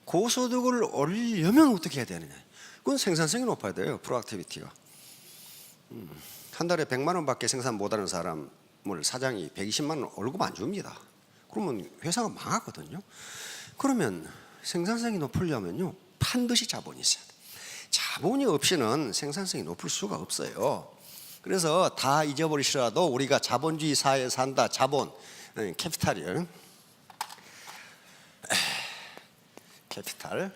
고소득을 올리려면 어떻게 해야 되느냐? 그건 생산성이 높아야 돼요. 프로액티비티가. 한 달에 100만 원밖에 생산 못하는 사람을 사장이 120만 원 월급 안 줍니다. 그러면 회사가 망하거든요. 그러면 생산성이 높으려면요, 반드시 자본이 있어야 돼요. 자본이 없이는 생산성이 높을 수가 없어요. 그래서 다 잊어버리시라도 우리가 자본주의 사회에 산다. 자본, 캐피탈이요. 캐피탈.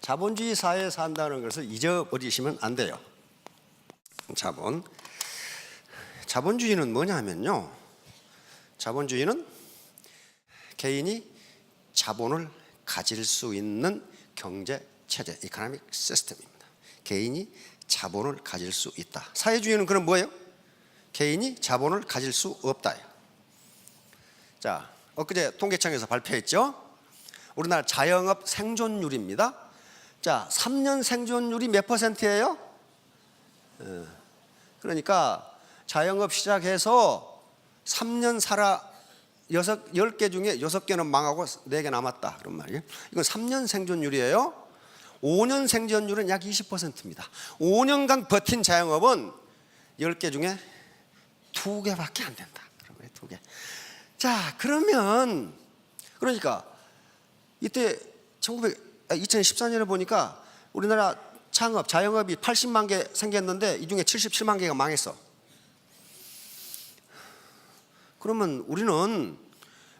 자본주의 사회에 산다는 것을 잊어버리시면 안 돼요. 자본. 자본주의는 뭐냐면요, 자본주의는 개인이 자본을 가질 수 있는 경제 체제, 이코노믹 시스템입니다. 개인이 자본을 가질 수 있다. 사회주의는 그럼 뭐예요? 개인이 자본을 가질 수 없다. 자, 엊그제 통계청에서 발표했죠. 우리나라 자영업 생존율입니다. 자, 3년 생존율이 몇 %예요? 그러니까 자영업 시작해서 3년 살아 10개 중에 6개는 망하고 4개 남았다, 그런 말이에요. 이건 3년 생존율이에요. 5년 생존율은 약 20%입니다. 5년간 버틴 자영업은 10개 중에 2개밖에 안 된다. 그러면 2개. 자, 그러니까 이때 2014년에 보니까 우리나라 창업, 자영업이 80만 개 생겼는데 이 중에 77만 개가 망했어. 그러면 우리는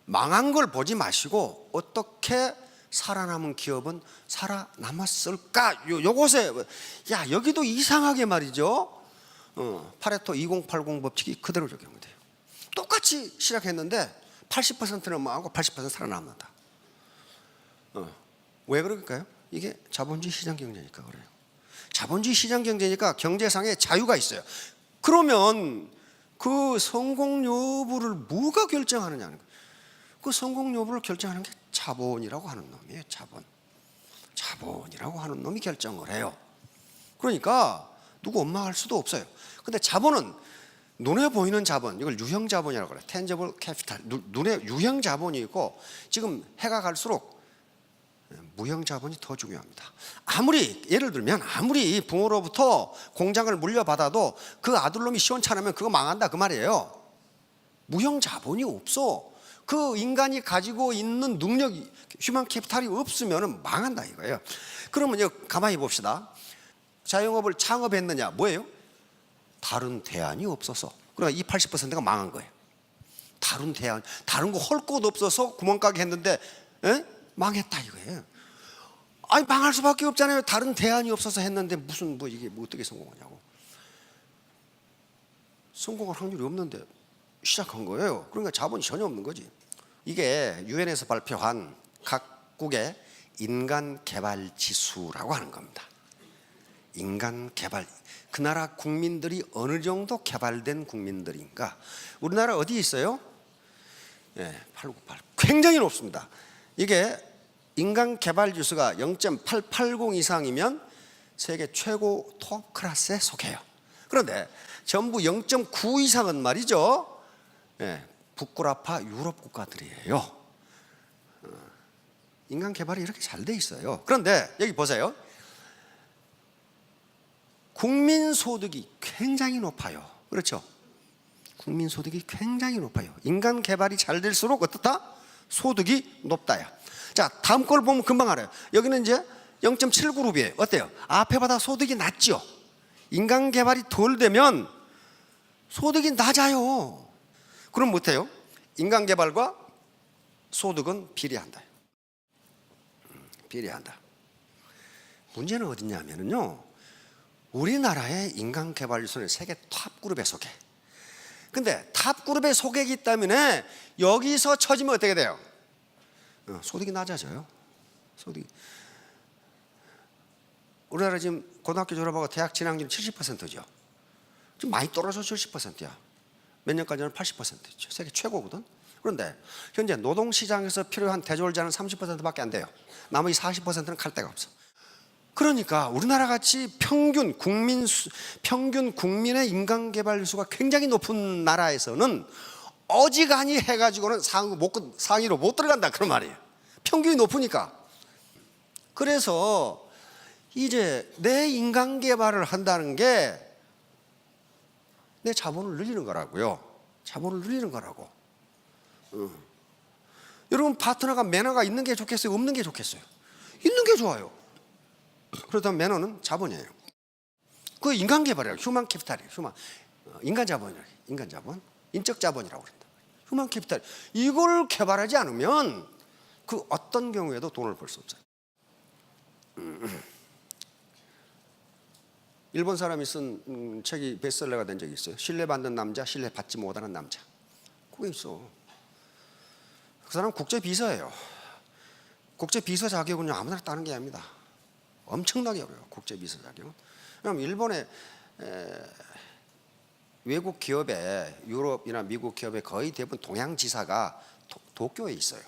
망한 걸 보지 마시고 어떻게 살아남은 기업은 살아남았을까? 요것에, 야, 여기도 이상하게 말이죠. 파레토 2080 법칙이 그대로 적용돼요. 똑같이 시작했는데 80%는 망하고 80% 살아남는다. 왜 그럴까요? 이게 자본주의 시장 경제니까 그래요. 자본주의 시장 경제니까 경제상의 자유가 있어요. 그러면 그 성공 여부를 뭐가 결정하느냐는 거예요. 그 성공 여부를 결정하는 게 자본이라고 하는 놈이에요. 자본이라고 하는 놈이 결정을 해요. 그러니까 누구 원망할 수도 없어요. 근데 자본은 눈에 보이는 자본, 이걸 유형 자본이라고 그래요. tangible capital. 눈에 유형 자본이 있고, 지금 해가 갈수록 무형 자본이 더 중요합니다. 예를 들면 아무리 부모로부터 공장을 물려받아도 그 아들놈이 시원찮으면 그거 망한다, 그 말이에요. 무형 자본이 없어. 그 인간이 가지고 있는 능력, 휴먼 캐피탈이 없으면 망한다 이거예요. 그러면 가만히 봅시다. 자영업을 창업했느냐, 뭐예요? 다른 대안이 없어서. 그러니까 이 80%가 망한 거예요. 다른 거 할 것도 없어서 구멍가게 했는데 망했다 이거예요. 아니, 망할 수밖에 없잖아요. 다른 대안이 없어서 했는데 무슨 이게 어떻게 성공하냐고. 성공할 확률이 없는데 시작한 거예요. 그러니까 자본이 전혀 없는 거지. 이게 유엔에서 발표한 각국의 인간 개발 지수라고 하는 겁니다. 인간 개발, 그 나라 국민들이 어느 정도 개발된 국민들인가. 우리나라 어디 있어요? 898. 굉장히 높습니다. 이게 인간 개발 지수가 0.880 이상이면 세계 최고 톱 클래스에 속해요. 그런데 전부 0.9 이상은 말이죠, 북구라파 유럽 국가들이에요. 인간 개발이 이렇게 잘 돼 있어요. 그런데 여기 보세요. 국민 소득이 굉장히 높아요. 그렇죠? 국민 소득이 굉장히 높아요. 인간 개발이 잘 될수록 어떻다? 소득이 높다야. 자, 다음 걸 보면 금방 알아요. 여기는 이제 0.7그룹이에요. 어때요? 앞에보다 소득이 낮죠? 인간 개발이 덜 되면 소득이 낮아요. 그럼 못해요? 인간 개발과 소득은 비례한다. 비례한다. 문제는 어디냐면요, 우리나라의 인간 개발 지수는 세계 탑 그룹에 속해. 근데 탑 그룹에 속해 있기 때문에 여기서 처지면 어떻게 돼요? 소득이 낮아져요. 우리나라 지금 고등학교 졸업하고 대학 진학률 70%죠. 지금 많이 떨어져서 70%야. 몇 년간 전에 80%였죠. 세계 최고거든. 그런데 현재 노동시장에서 필요한 대졸자는 30%밖에 안 돼요. 나머지 40%는 갈 데가 없어. 그러니까 우리나라 같이 평균 국민의 인간 개발 지수가 굉장히 높은 나라에서는 어지간히 해가지고는 상위로 못 들어간다, 그런 말이에요. 평균이 높으니까. 그래서 이제 내 인간 개발을 한다는 게 내 자본을 늘리는 거라고요. 자본을 늘리는 거라고. 여러분, 파트너가 매너가 있는 게 좋겠어요? 없는 게 좋겠어요? 있는 게 좋아요. 그렇다면 매너는 자본이에요. 그 인간 개발이에요. 휴먼 캐피탈이에요. 인간 자본이에요. 인간 자본, 인적 자본이라고 그런다. 휴먼 캐피탈. 이걸 개발하지 않으면 그 어떤 경우에도 돈을 벌 수 없어요. 일본 사람이 쓴 책이 베스트셀러가 된 적이 있어요. 신뢰받는 남자, 신뢰받지 못하는 남자. 그게 있어. 그 사람은 국제비서예요. 국제비서 자격은요, 아무나 따는 게 아닙니다. 엄청나게 어려워요. 국제비서 자격은. 그럼 일본의 외국 기업에, 유럽이나 미국 기업에 거의 대부분 동양지사가 도쿄에 있어요.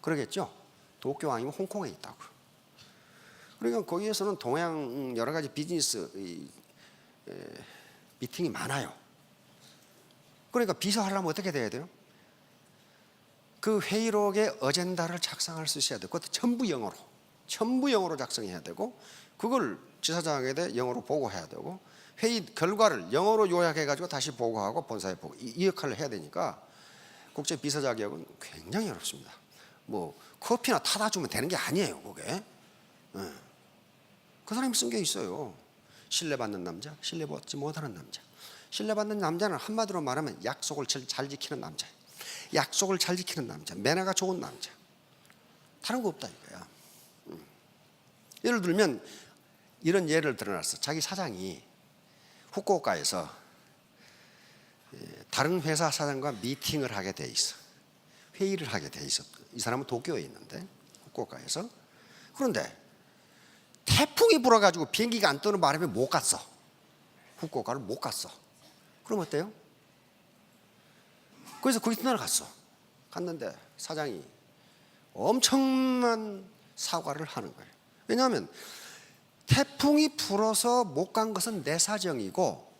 그러겠죠? 도쿄 아니면 홍콩에 있다고. 그러니까 거기에서는 동양 여러 가지 비즈니스 미팅이 많아요. 그러니까 비서하려면 어떻게 돼야 돼요? 그 회의록의 어젠다를 작성할 수 있어야 돼요. 그것도 전부 영어로 작성해야 되고, 그걸 지사장에게 영어로 보고해야 되고, 회의 결과를 영어로 요약해가지고 다시 보고하고 본사에 보고, 이 역할을 해야 되니까 국제 비서 자격은 굉장히 어렵습니다. 뭐 커피나 타다 주면 되는 게 아니에요, 그게. 그 사람이 쓴 게 있어요. 신뢰받는 남자, 신뢰받지 못하는 남자. 신뢰받는 남자는 한마디로 말하면 약속을 잘 지키는 남자예요. 약속을 잘 지키는 남자, 매너가 좋은 남자. 다른 거 없다 이거야. 예를 들면 이런 예를 들어놨어. 자기 사장이 후쿠오카에서 다른 회사 사장과 미팅을 하게 돼 있어. 회의를 하게 돼 있어. 이 사람은 도쿄에 있는데, 후쿠오카에서. 그런데 태풍이 불어가지고 비행기가 안 뜨는 바람에 못 갔어. 후쿠오카를 못 갔어. 그럼 어때요? 그래서 그 이튿날 갔는데 사장이 엄청난 사과를 하는 거예요. 왜냐하면 태풍이 불어서 못 간 것은 내 사정이고,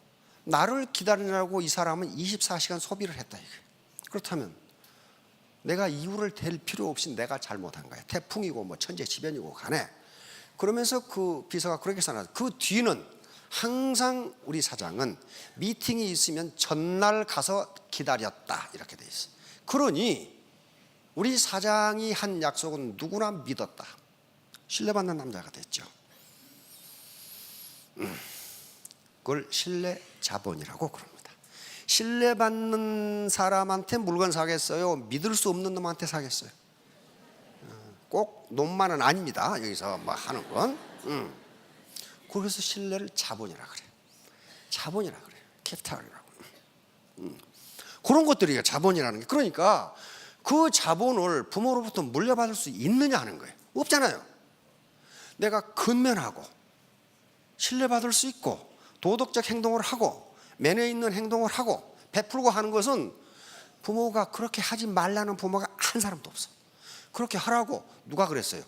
나를 기다리느라고 이 사람은 24시간 소비를 했다 이거예요. 그렇다면 내가 이유를 댈 필요 없이 내가 잘못한 거야. 태풍이고 뭐 천재지변이고 간에. 그러면서 그 비서가 그렇게 써놨어요. 그 뒤는 항상 우리 사장은 미팅이 있으면 전날 가서 기다렸다 이렇게 돼 있어. 그러니 우리 사장이 한 약속은 누구나 믿었다. 신뢰받는 남자가 됐죠. 그걸 신뢰 자본이라고 그럽니다. 신뢰받는 사람한테 물건 사겠어요? 믿을 수 없는 놈한테 사겠어요? 꼭 놈만은 아닙니다. 여기서 뭐 하는 건. 그래서 신뢰를 자본이라 그래요. 자본이라 그래요. 캐피탈이라고. 그런 것들이 자본이라는 게. 그러니까 그 자본을 부모로부터 물려받을 수 있느냐 하는 거예요. 없잖아요. 내가 근면하고 신뢰받을 수 있고 도덕적 행동을 하고 매너 있는 행동을 하고 베풀고 하는 것은 부모가 그렇게 하지 말라는 부모가 한 사람도 없어. 그렇게 하라고 누가 그랬어요?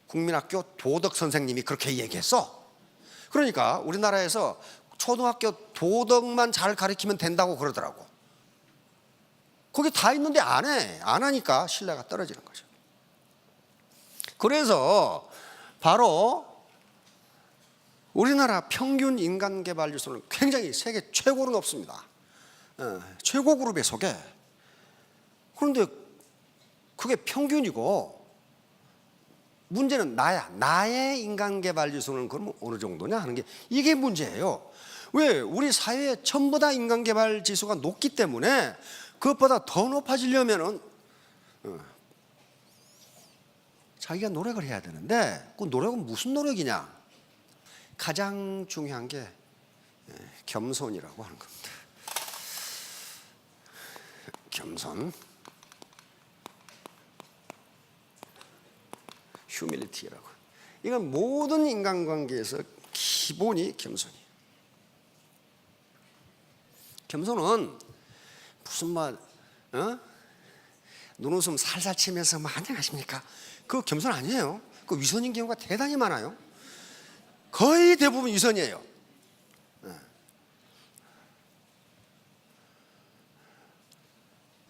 국민학교 도덕 선생님이 그렇게 얘기했어. 그러니까 우리나라에서 초등학교 도덕만 잘 가르치면 된다고 그러더라고. 거기 다 있는데 안 해. 안 하니까 신뢰가 떨어지는 거죠. 그래서 바로 우리나라 평균 인간 개발 지수는 굉장히 세계 최고로 높습니다. 최고 그룹에 속해. 그런데 그게 평균이고, 문제는 나야. 나의 인간 개발 지수는 그럼 어느 정도냐 하는 게 이게 문제예요. 왜? 우리 사회에 전부 다 인간 개발 지수가 높기 때문에 그것보다 더 높아지려면은 자기가 노력을 해야 되는데, 그 노력은 무슨 노력이냐? 가장 중요한 게 겸손이라고 하는 겁니다. 겸손, 휴밀리티라고. 이건 모든 인간관계에서 기본이 겸손이에요. 겸손은 무슨 말, 눈웃음 살살 치면서 뭐 안녕하십니까? 그거 겸손 아니에요. 그 위선인 경우가 대단히 많아요. 거의 대부분 위선이에요.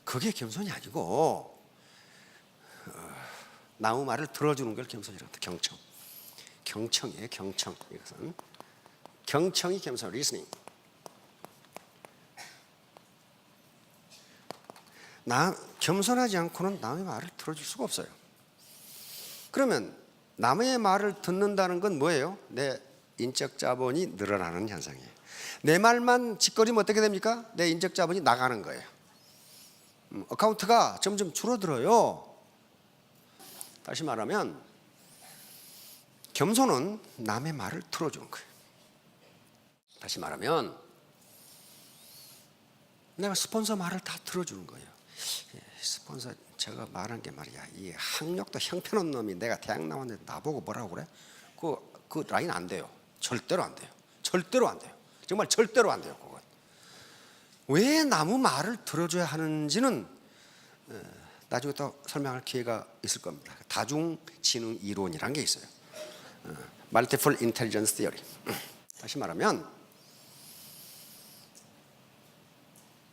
그게 겸손이 아니고, 남의 말을 들어주는 걸 겸손이라고 합니다. 경청. 경청이에요. 경청. 이것은 경청이 겸손, 리스닝. 겸손하지 않고는 남의 말을 들어줄 수가 없어요. 그러면 남의 말을 듣는다는 건 뭐예요? 내 인적 자본이 늘어나는 현상이에요. 내 말만 짓거리면 어떻게 됩니까? 내 인적 자본이 나가는 거예요. 어카운트가 점점 줄어들어요. 다시 말하면 겸손은 남의 말을 들어주는 거예요. 다시 말하면 내가 스폰서 말을 다 들어주는 거예요. 스폰서 제가 말한 게 말이야, 이 학력도 형편없는 놈이 내가 대학 나왔는데 나보고 뭐라고 그래? 그 라인 안 돼요. 절대로 안 돼요. 절대로 안 돼요. 정말 절대로 안 돼요. 그건 왜 남의 말을 들어줘야 하는지는 나중에 또 설명할 기회가 있을 겁니다. 다중지능 이론이라는 게 있어요. Multiple Intelligence Theory. 다시 말하면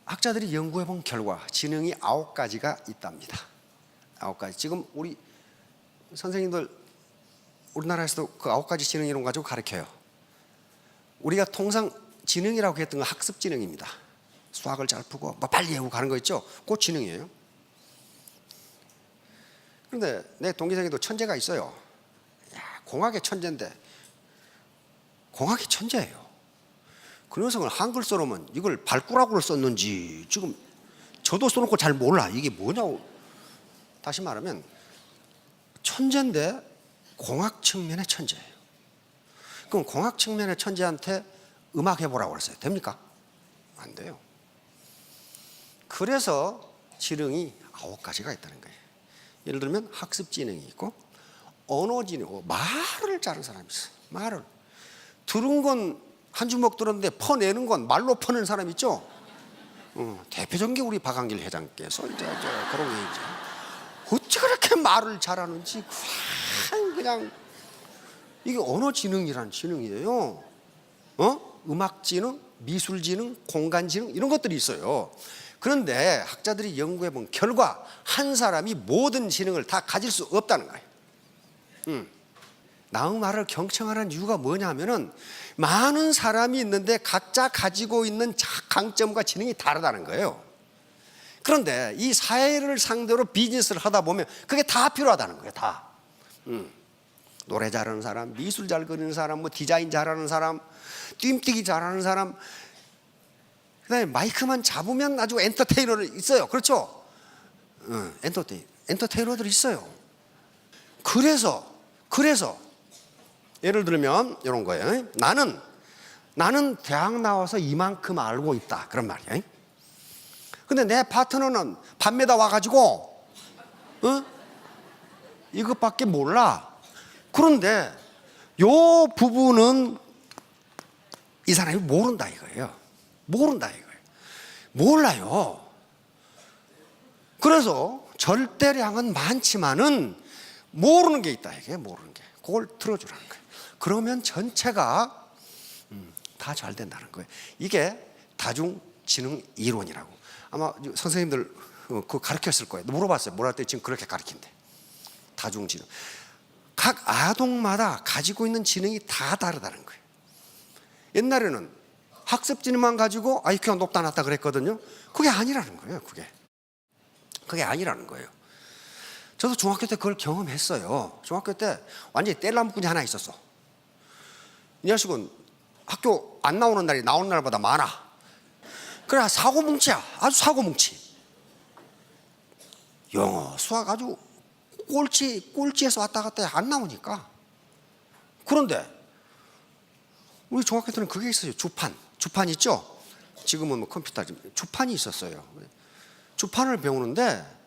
학자들이 연구해 본 결과 지능이 9가지가 있답니다. 9가지. 지금 우리 선생님들 우리나라에서도 그 9가지 지능 이론 가지고 가르쳐요. 우리가 통상 지능이라고 했던 건 학습 지능입니다. 수학을 잘 풀고 뭐 빨리 외우고 가는 거 있죠? 그거 지능이에요. 그런데 내 동기생에도 천재가 있어요. 야, 공학의 천재인데 공학의 천재예요. 그 녀석은 한글 써놓으면 이걸 발꾸라구를 썼는지 지금 저도 써놓고 잘 몰라. 이게 뭐냐고. 다시 말하면 천재인데 공학 측면의 천재예요. 그럼 공학 측면의 천재한테 음악 해보라고 그랬어요. 됩니까? 안 돼요. 그래서 지능이 9가지가 있다는 거예요. 예를 들면 학습 지능이 있고 언어 지능, 말을 잘하는 사람이 있어요. 말을 들은 건 한 주먹 들었는데 퍼내는 건 말로 퍼내는 사람 있죠. 대표적인 게 우리 박한길 회장께서 이제 그런 게 이제 어찌 그렇게 말을 잘하는지 그냥 이게 언어 지능이라는 지능이에요. 음악 지능, 미술 지능, 공간 지능 이런 것들이 있어요. 그런데 학자들이 연구해 본 결과 한 사람이 모든 지능을 다 가질 수 없다는 거예요. 남의 말을 경청하는 이유가 뭐냐면은 많은 사람이 있는데 각자 가지고 있는 강점과 지능이 다르다는 거예요. 그런데 이 사회를 상대로 비즈니스를 하다 보면 그게 다 필요하다는 거예요. 다. 노래 잘하는 사람, 미술 잘 그리는 사람, 뭐 디자인 잘하는 사람, 뜀뛰기 잘하는 사람, 그다음에 마이크만 잡으면 아주 엔터테이너를 있어요. 그렇죠? 엔터테이너들이 있어요. 그래서 예를 들면 이런 거예요. 나는 대학 나와서 이만큼 알고 있다. 그런 말이에요. 근데 내 파트너는 밤에다 와가지고 이것밖에 몰라. 그런데 요 부분은 이 사람이 모른다 이거예요. 모른다 이거예요. 몰라요. 그래서 절대량은 많지만은 모르는 게 있다 이게. 모르는 게. 그걸 들어주라는 거예요. 그러면 전체가 다 잘 된다는 거예요. 이게 다중지능 이론이라고. 아마 선생님들 그거 가르쳤을 거예요. 물어봤어요. 뭘 할 때 지금 그렇게 가르친대. 다중지능. 각 아동마다 가지고 있는 지능이 다 다르다는 거예요. 옛날에는 학습 지능만 가지고 IQ가 높다 낮다 그랬거든요. 그게 아니라는 거예요. 그게 아니라는 거예요. 저도 중학교 때 그걸 경험했어요. 중학교 때 완전히 뗄나무꾼이 하나 있었어. 이 녀석은 학교 안 나오는 날이 나오는 날보다 많아. 그래 사고뭉치야. 아주 사고뭉치. 영어, 수학 아주 꼴찌에서 왔다 갔다 안 나오니까. 그런데 우리 중학교 때는 그게 있어요. 주판 있죠? 지금은 뭐 컴퓨터, 주판이 있었어요. 주판을 배우는데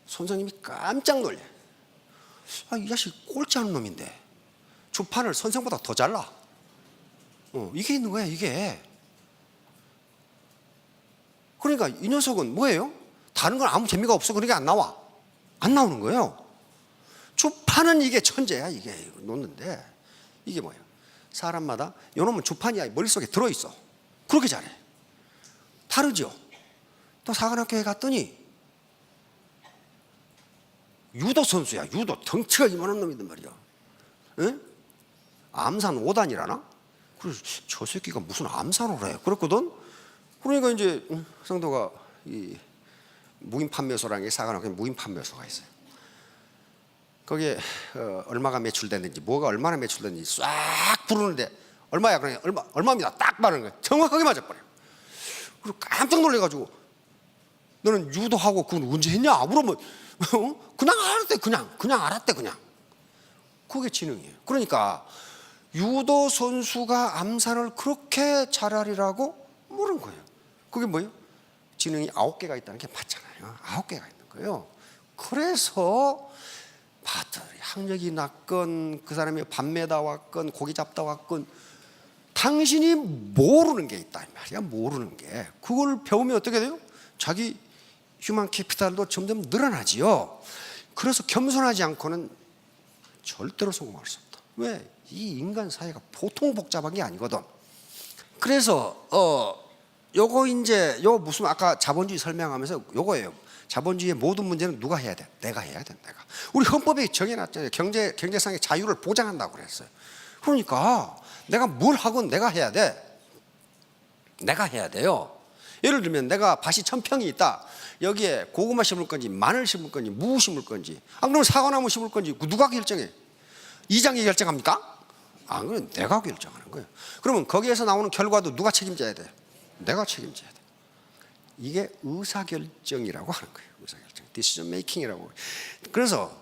선생님이 깜짝 놀래. 이 자식 꼴찌하는 놈인데 주판을 선생보다 더 잘라. 이게 있는 거야 이게. 그러니까 이 녀석은 뭐예요? 다른 건 아무 재미가 없어. 그러니까 안 나오는 거예요. 주판은 이게 천재야 이게 놓는데 이게 뭐야? 사람마다 요놈은 주판이야 머릿속에 들어있어. 그렇게 잘해. 다르죠. 또 사관학교에 갔더니 유도 선수야. 유도 덩치가 이만한 놈이단 말이야. 응? 암산 5단이라나? 그래서 저 새끼가 무슨 암산을 해? 그랬거든. 그러니까 이제 성도가 이 무인 판매소라는 게 사관학교 무인 판매소가 있어요. 거기에 얼마가 매출됐는지, 뭐가 얼마나 매출됐는지 싹 부르는데 얼마야? 그러니 얼마입니다. 딱 말하는 거예요. 정확하게 맞아버려. 그리고 깜짝 놀래가지고 너는 유도하고 그건 언제 했냐? 물으면 그냥 알았대. 그냥 알았대. 그냥. 그게 지능이에요. 그러니까 유도 선수가 암산을 그렇게 잘하리라고 모르는 거예요. 그게 뭐예요? 지능이 9개가 있다는 게 맞잖아요. 9개가 있는 거예요. 그래서 학력이 낮건 그 사람이 밤매다 왔건 고기 잡다 왔건 당신이 모르는 게 있다 이 말이야. 모르는 게. 그걸 배우면 어떻게 돼요? 자기 휴먼 캐피탈도 점점 늘어나지요. 그래서 겸손하지 않고는 절대로 성공할 수 없다. 왜? 이 인간 사회가 보통 복잡한 게 아니거든. 그래서 요거 이제 요 무슨 아까 자본주의 설명하면서 요거예요. 자본주의의 모든 문제는 누가 해야 돼? 내가 해야 돼. 내가. 우리 헌법에 정해놨잖아요. 경제상의 자유를 보장한다고 그랬어요. 그러니까 내가 뭘 하건 내가 해야 돼. 내가 해야 돼요. 예를 들면 내가 밭이 1000평이 있다. 여기에 고구마 심을 건지 마늘 심을 건지 무 심을 건지 그럼 사과나무 심을 건지 누가 결정해? 이장이 결정합니까? 그건 내가 결정하는 거예요. 그러면 거기에서 나오는 결과도 누가 책임져야 돼? 내가 책임져야 돼. 이게 의사결정이라고 하는 거예요. 의사결정, decision making이라고. 그래서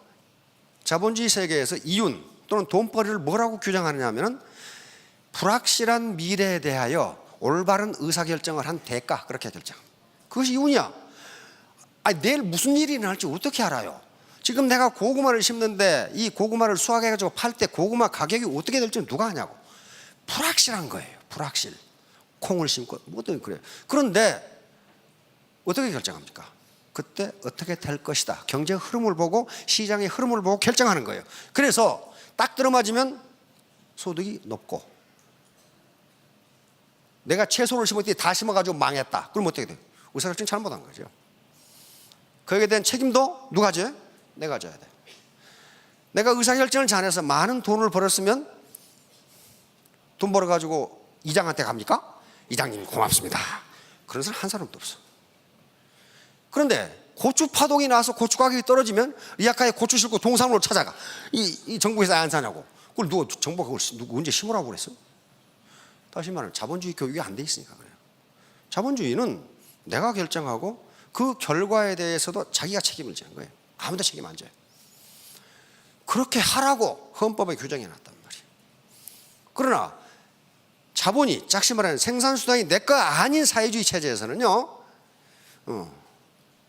자본주의 세계에서 이윤 또는 돈벌이를 뭐라고 규정하느냐 하면은 불확실한 미래에 대하여 올바른 의사결정을 한 대가, 그렇게 결정합니다. 그것이 이윤이야. 내일 무슨 일이 일어날지 어떻게 알아요? 지금 내가 고구마를 심는데 이 고구마를 수확해가지고 팔 때 고구마 가격이 어떻게 될지는 누가 아냐고. 불확실한 거예요. 불확실. 콩을 심고 뭐든 그래요. 그런데 어떻게 결정합니까? 그때 어떻게 될 것이다. 경제 흐름을 보고 시장의 흐름을 보고 결정하는 거예요. 그래서 딱 들어맞으면 소득이 높고, 내가 채소를 심었더니 다 심어가지고 망했다. 그럼 어떻게 돼요? 의사결정 잘못한 거죠. 거기에 대한 책임도 누가 져요? 내가 져야 돼. 내가 의사결정을 잘해서 많은 돈을 벌었으면 돈 벌어가지고 이장한테 갑니까? 이장님 고맙습니다. 그런 사람 한 사람도 없어. 그런데 고추 파동이 나서 고추 가격이 떨어지면 리아카에 고추 싣고 동산으로 찾아가. 이 정부에서 안 사냐고. 그걸 정부가 그걸 누구 언제 심으라고 그랬어? 다시 말하면 자본주의 교육이 안 돼 있으니까 그래요. 자본주의는 내가 결정하고 그 결과에 대해서도 자기가 책임을 지는 거예요. 아무도 책임 안 져요. 그렇게 하라고 헌법에 규정해 놨단 말이에요. 그러나 자본이, 짝시 말하는 생산수단이 내 거 아닌 사회주의 체제에서는요,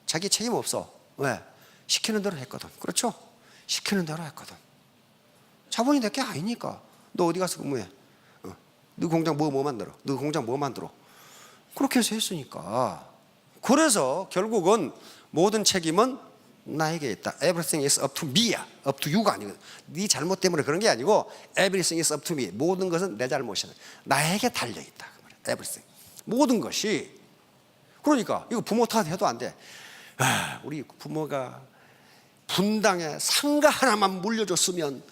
자기 책임 없어. 왜? 시키는 대로 했거든. 그렇죠? 시키는 대로 했거든. 자본이 내 게 아니니까. 너 어디 가서 근무해? 너 공장 뭐 만들어? 너 공장 뭐 만들어? 그렇게 해서 했으니까. 그래서 결국은 모든 책임은 나에게 있다. Everything is up to me야. up to you가 아니거든. 네 잘못 때문에 그런 게 아니고 Everything is up to me. 모든 것은 내 잘못이야. 나에게 달려있다. Everything. 모든 것이. 그러니까 이거 부모 탓해도 안 돼. 우리 부모가 분당에 상가 하나만 물려줬으면,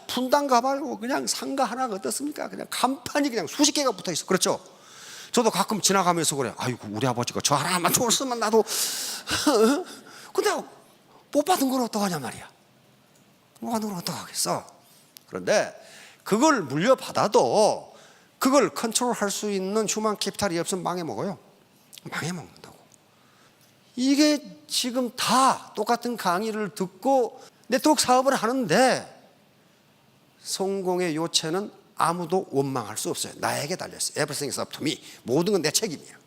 분당 가봐요. 그냥 상가 하나가 어떻습니까? 그냥 간판이 그냥 수십 개가 붙어 있어. 그렇죠? 저도 가끔 지나가면서 그래. 아이고, 우리 아버지가 저 하나만 줬으면 나도. 근데 못 받은 건 어떡하냐 말이야. 못 받은 건 어떡하겠어. 그런데 그걸 물려받아도 그걸 컨트롤할 수 있는 휴먼 캐피탈이 없으면 망해먹어요. 망해먹는다고. 이게 지금 다 똑같은 강의를 듣고 네트워크 사업을 하는데 성공의 요체는 아무도 원망할 수 없어요. 나에게 달렸어요. Everything is up to me. 모든 건 내 책임이야.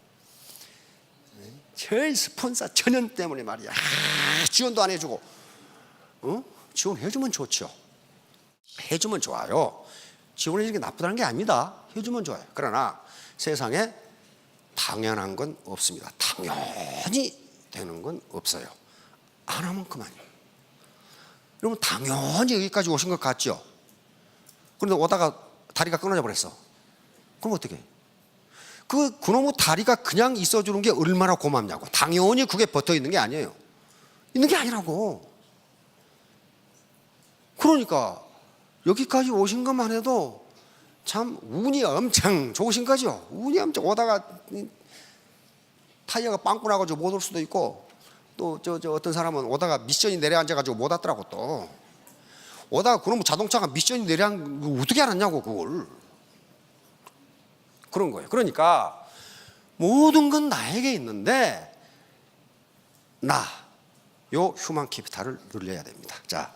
저 스폰서 전현 때문에 말이야. 지원도 안 해주고. 지원해주면 좋죠. 해주면 좋아요. 지원해주는 게 나쁘다는 게 아닙니다. 해주면 좋아요. 그러나 세상에 당연한 건 없습니다. 당연히 되는 건 없어요. 안 하면 그만이에요. 여러분 당연히 여기까지 오신 것 같죠? 그런데 오다가 다리가 끊어져 버렸어. 그럼 어떻게 해? 그놈의 다리가 그냥 있어주는 게 얼마나 고맙냐고. 당연히 그게 붙어 있는 게 아니에요. 있는 게 아니라고. 그러니까 여기까지 오신 것만 해도 참 운이 엄청 좋으신 거죠. 운이 엄청 오다가 타이어가 빵꾸 나가지고 못 올 수도 있고, 또 어떤 사람은 오다가 미션이 내려앉아가지고 못 왔더라고. 또 오다가 그러면 자동차가 미션이 내려앉은 거 어떻게 알았냐고, 그걸. 그런 거예요. 그러니까 모든 건 나에게 있는데 요 휴먼 캐피탈을 늘려야 됩니다. 자,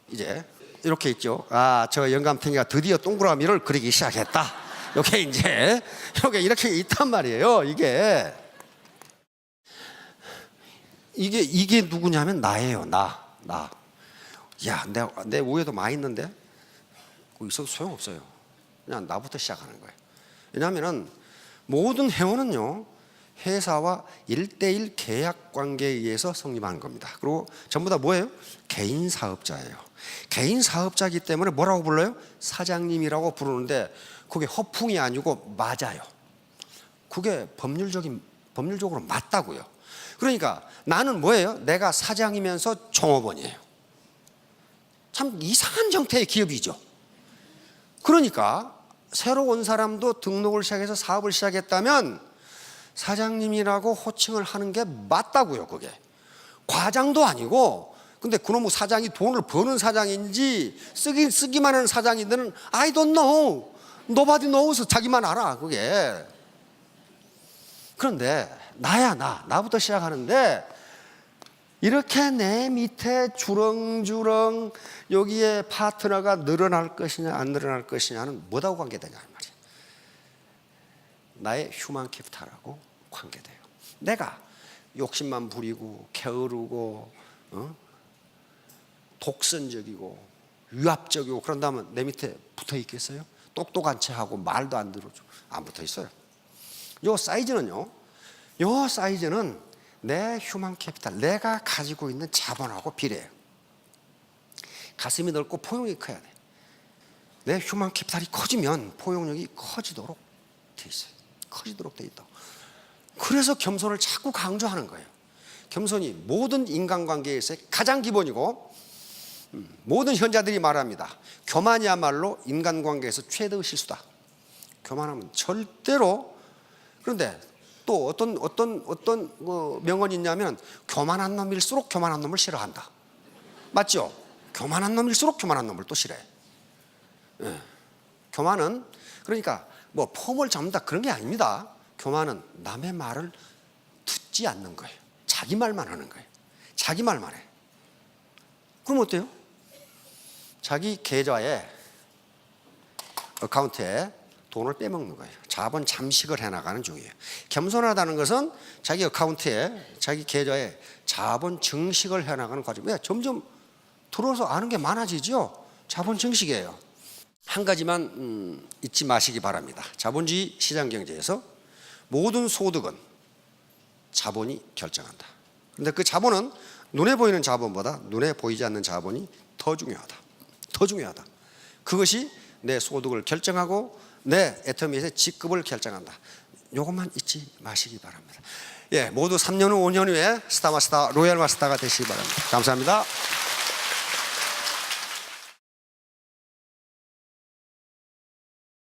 이제 이렇게 있죠. 저 영감탱이가 드디어 동그라미를 그리기 시작했다. 이렇게 있단 말이에요. 이게 누구냐면 나예요. 나. 야, 내 위에도 많이 있는데 거기 있어도 소용없어요. 그냥 나부터 시작하는 거예요. 왜냐하면 모든 회원은요, 회사와 1대1 계약 관계에 의해서 성립하는 겁니다. 그리고 전부 다 뭐예요? 개인 사업자예요. 개인 사업자이기 때문에 뭐라고 불러요? 사장님이라고 부르는데 그게 허풍이 아니고 맞아요. 그게 법률적으로 맞다고요. 그러니까 나는 뭐예요? 내가 사장이면서 종업원이에요. 참 이상한 형태의 기업이죠. 그러니까 새로 온 사람도 등록을 시작해서 사업을 시작했다면 사장님이라고 호칭을 하는 게 맞다고요. 그게 과장도 아니고, 근데 그놈의 사장이 돈을 버는 사장인지 쓰기만 하는 사장이든 I don't know, nobody knows, 자기만 알아. 그게. 그런데 나부터 시작하는데 이렇게 내 밑에 주렁주렁 여기에 파트너가 늘어날 것이냐 안 늘어날 것이냐는 뭐하고 관계되냐 이 말이에요. 나의 휴먼 캐피탈하고 관계돼요. 내가 욕심만 부리고 게으르고 독선적이고 위압적이고 그런다면 내 밑에 붙어 있겠어요? 똑똑한 체하고 말도 안 들어줘. 안 붙어 있어요. 요 사이즈는 내 휴먼 캐피탈, 내가 가지고 있는 자본하고 비례해요. 가슴이 넓고 포용력이 커야 돼. 내 휴먼 캐피탈이 커지면 포용력이 커지도록 돼 있어요. 커지도록 돼 있다. 그래서 겸손을 자꾸 강조하는 거예요. 겸손이 모든 인간관계에서의 가장 기본이고, 모든 현자들이 말합니다. 교만이야말로 인간관계에서 최대의 실수다. 교만하면 절대로. 그런데 또 어떤 명언이 있냐면 교만한 놈일수록 교만한 놈을 싫어한다. 맞죠? 교만한 놈일수록 교만한 놈을 또 싫어해. 교만은 그러니까 뭐 폼을 잡는다 그런 게 아닙니다. 교만은 남의 말을 듣지 않는 거예요. 자기 말만 하는 거예요. 자기 말만 해. 그럼 어때요? 자기 계좌에 어카운트에 돈을 빼먹는 거예요. 자본 잠식을 해나가는 중이에요. 겸손하다는 것은 자기 어카운트에 자기 계좌에 자본 증식을 해나가는 과정. 왜? 점점 들어서 아는 게 많아지죠. 자본 증식이에요. 한 가지만 잊지 마시기 바랍니다. 자본주의 시장경제에서 모든 소득은 자본이 결정한다. 그런데 그 자본은 눈에 보이는 자본보다 눈에 보이지 않는 자본이 더 중요하다. 더 중요하다. 그것이 내 소득을 결정하고 내 애터미의 직급을 결정한다. 이것만 잊지 마시기 바랍니다. 모두 3년 후 5년 후에 스타마스터 로얄 마스터가 되시기 바랍니다. 감사합니다.